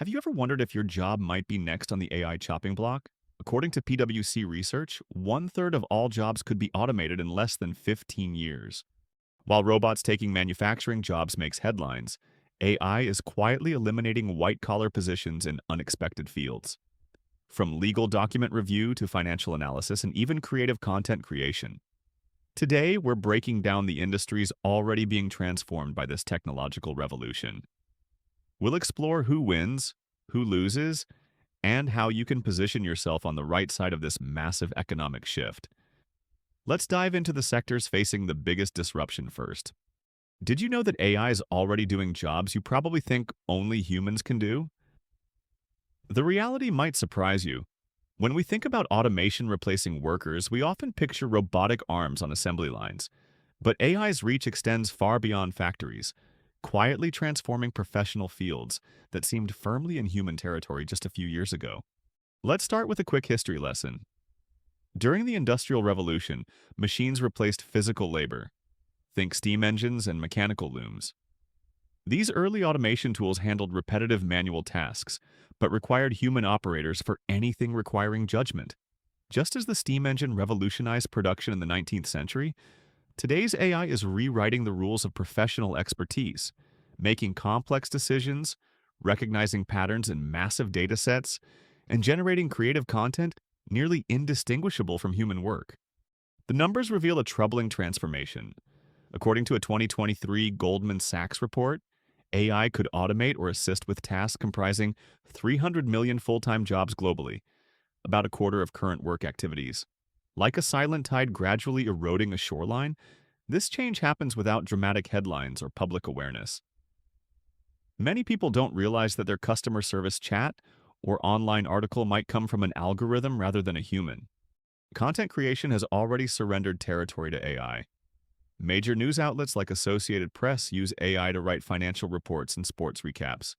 Have you ever wondered if your job might be next on the AI chopping block? According to PwC research, one-third of all jobs could be automated in less than 15 years. While robots taking manufacturing jobs makes headlines, AI is quietly eliminating white-collar positions in unexpected fields. From legal document review to financial analysis and even creative content creation. Today, we're breaking down the industries already being transformed by this technological revolution. We'll explore who wins, who loses, and how you can position yourself on the right side of this massive economic shift. Let's dive into the sectors facing the biggest disruption first. Did you know that AI is already doing jobs you probably think only humans can do? The reality might surprise you. When we think about automation replacing workers, we often picture robotic arms on assembly lines. But AI's reach extends far beyond factories, quietly transforming professional fields that seemed firmly in human territory just a few years ago. Let's start with a quick history lesson. During the Industrial Revolution, machines replaced physical labor. Think steam engines and mechanical looms. These early automation tools handled repetitive manual tasks, but required human operators for anything requiring judgment. Just as the steam engine revolutionized production in the 19th century, today's AI is rewriting the rules of professional expertise, making complex decisions, recognizing patterns in massive data sets, and generating creative content nearly indistinguishable from human work. The numbers reveal a troubling transformation. According to a 2023 Goldman Sachs report, AI could automate or assist with tasks comprising 300 million full-time jobs globally, about a quarter of current work activities. Like a silent tide gradually eroding a shoreline, this change happens without dramatic headlines or public awareness. Many people don't realize that their customer service chat or online article might come from an algorithm rather than a human. Content creation has already surrendered territory to AI. Major news outlets like Associated Press use AI to write financial reports and sports recaps.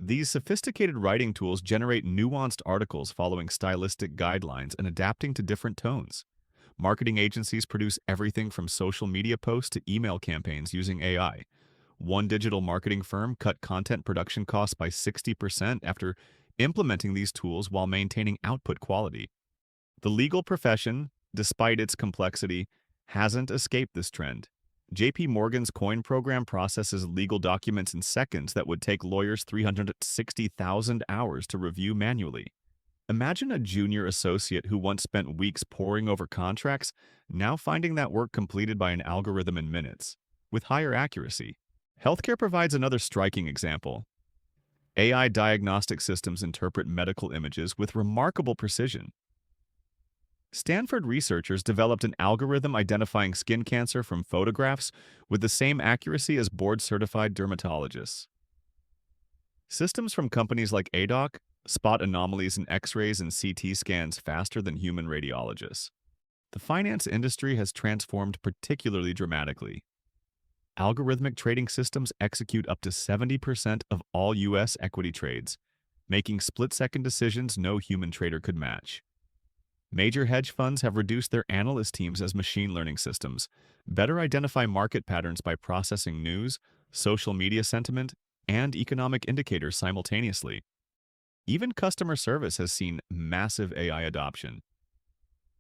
These sophisticated writing tools generate nuanced articles following stylistic guidelines and adapting to different tones. Marketing agencies produce everything from social media posts to email campaigns using AI. One digital marketing firm cut content production costs by 60% after implementing these tools while maintaining output quality. The legal profession, despite its complexity, hasn't escaped this trend. JP Morgan's coin program processes legal documents in seconds that would take lawyers 360,000 hours to review manually. Imagine a junior associate who once spent weeks poring over contracts, now finding that work completed by an algorithm in minutes, with higher accuracy. Healthcare provides another striking example. AI diagnostic systems interpret medical images with remarkable precision. Stanford researchers developed an algorithm identifying skin cancer from photographs with the same accuracy as board-certified dermatologists. Systems from companies like ADOC spot anomalies in X-rays and CT scans faster than human radiologists. The finance industry has transformed particularly dramatically. Algorithmic trading systems execute up to 70% of all U.S. equity trades, making split-second decisions no human trader could match. Major hedge funds have reduced their analyst teams as machine learning systems, better identify market patterns by processing news, social media sentiment, and economic indicators simultaneously. Even customer service has seen massive AI adoption.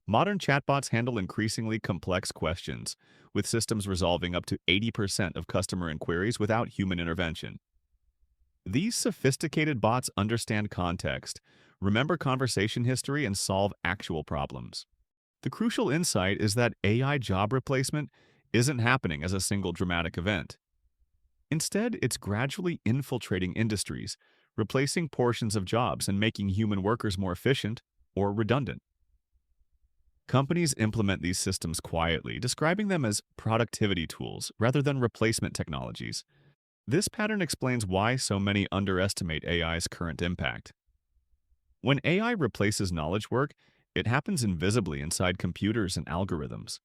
Modern chatbots handle increasingly complex questions, with systems resolving up to 80% of customer inquiries without human intervention. These sophisticated bots understand context, remember conversation history, and solve actual problems. The crucial insight is that AI job replacement isn't happening as a single dramatic event. Instead, it's gradually infiltrating industries, replacing portions of jobs and making human workers more efficient or redundant. Companies implement these systems quietly, describing them as productivity tools rather than replacement technologies. This pattern explains why so many underestimate AI's current impact. When AI replaces knowledge work, it happens invisibly inside computers and algorithms.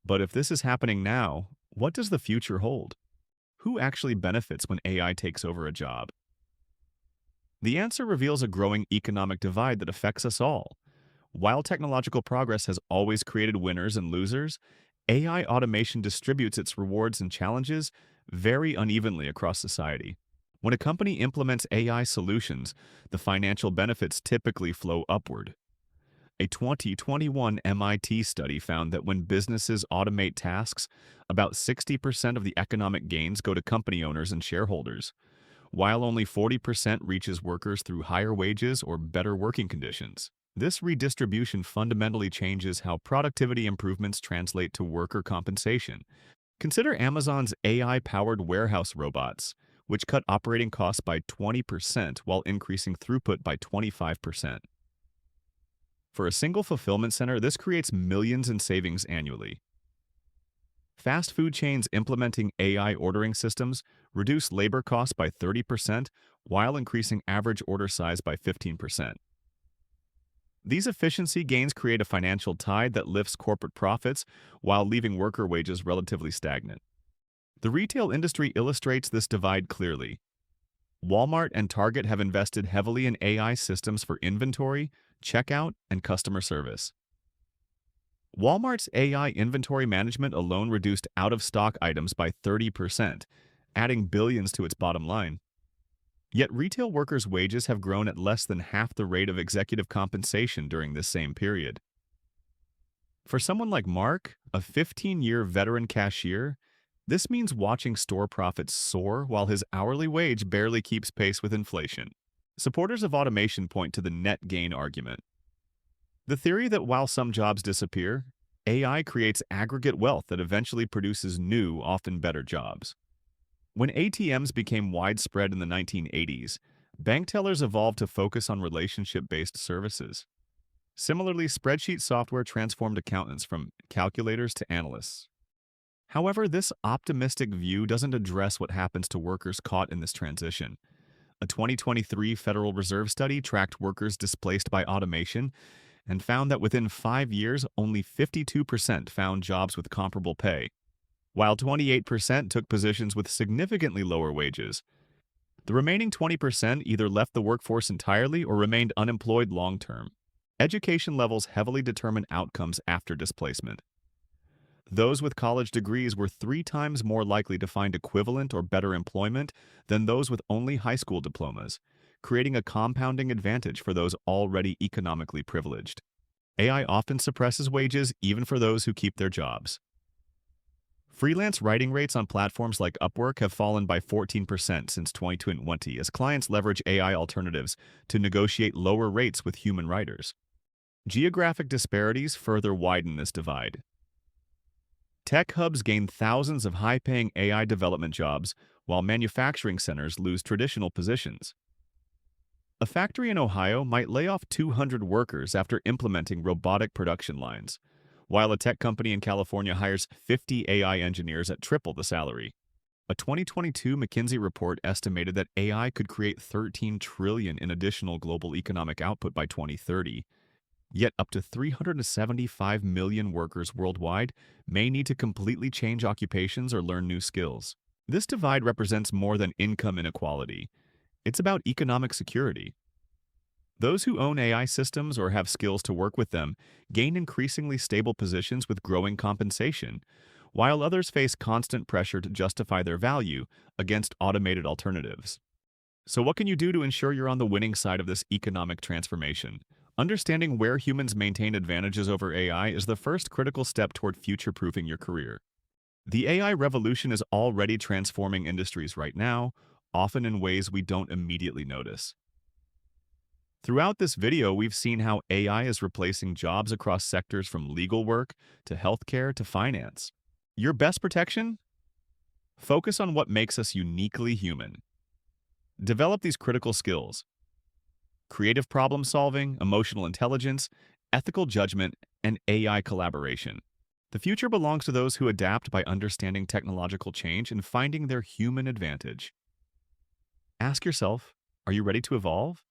But if this is happening now, what does the future hold? Who actually benefits when AI takes over a job? The answer reveals a growing economic divide that affects us all. While technological progress has always created winners and losers, AI automation distributes its rewards and challenges very unevenly across society. When a company implements AI solutions, the financial benefits typically flow upward. A 2021 MIT study found that when businesses automate tasks, about 60% of the economic gains go to company owners and shareholders, while only 40% reaches workers through higher wages or better working conditions. This redistribution fundamentally changes how productivity improvements translate to worker compensation. Consider Amazon's AI-powered warehouse robots, which cut operating costs by 20% while increasing throughput by 25%. For a single fulfillment center, this creates millions in savings annually. Fast food chains implementing AI ordering systems reduce labor costs by 30% while increasing average order size by 15%. These efficiency gains create a financial tide that lifts corporate profits while leaving worker wages relatively stagnant. The retail industry illustrates this divide clearly. Walmart and Target have invested heavily in AI systems for inventory, checkout, and customer service. Walmart's AI inventory management alone reduced out-of-stock items by 30%, adding billions to its bottom line. Yet retail workers' wages have grown at less than half the rate of executive compensation during this same period. For someone like Mark, a 15-year veteran cashier, this means watching store profits soar while his hourly wage barely keeps pace with inflation. Supporters of automation point to the net gain argument. The theory that while some jobs disappear, AI creates aggregate wealth that eventually produces new, often better jobs. When ATMs became widespread in the 1980s, bank tellers evolved to focus on relationship-based services. Similarly, spreadsheet software transformed accountants from calculators to analysts. However, this optimistic view doesn't address what happens to workers caught in this transition. A 2023 Federal Reserve study tracked workers displaced by automation and found that within 5 years, only 52% found jobs with comparable pay, while 28% took positions with significantly lower wages. The remaining 20% either left the workforce entirely or remained unemployed long-term. Education levels heavily determine outcomes after displacement. Those with college degrees were 3 times more likely to find equivalent or better employment than those with only high school diplomas, creating a compounding advantage for those already economically privileged. AI often suppresses wages even for those who keep their jobs. Freelance writing rates on platforms like Upwork have fallen by 14% since 2020 as clients leverage AI alternatives to negotiate lower rates with human writers. Geographic disparities further widen this divide. Tech hubs gain thousands of high-paying AI development jobs, while manufacturing centers lose traditional positions. A factory in Ohio might lay off 200 workers after implementing robotic production lines, while a tech company in California hires 50 AI engineers at triple the salary. A 2022 McKinsey report estimated that AI could create $13 trillion in additional global economic output by 2030. Yet up to 375 million workers worldwide may need to completely change occupations or learn new skills. This divide represents more than income inequality. It's about economic security. Those who own AI systems or have skills to work with them gain increasingly stable positions with growing compensation, while others face constant pressure to justify their value against automated alternatives. So what can you do to ensure you're on the winning side of this economic transformation? Understanding where humans maintain advantages over AI is the first critical step toward future-proofing your career. The AI revolution is already transforming industries right now, often in ways we don't immediately notice. Throughout this video, we've seen how AI is replacing jobs across sectors from legal work to healthcare to finance. Your best protection? Focus on what makes us uniquely human. Develop these critical skills: creative problem solving, emotional intelligence, ethical judgment, and AI collaboration. The future belongs to those who adapt by understanding technological change and finding their human advantage. Ask yourself, are you ready to evolve?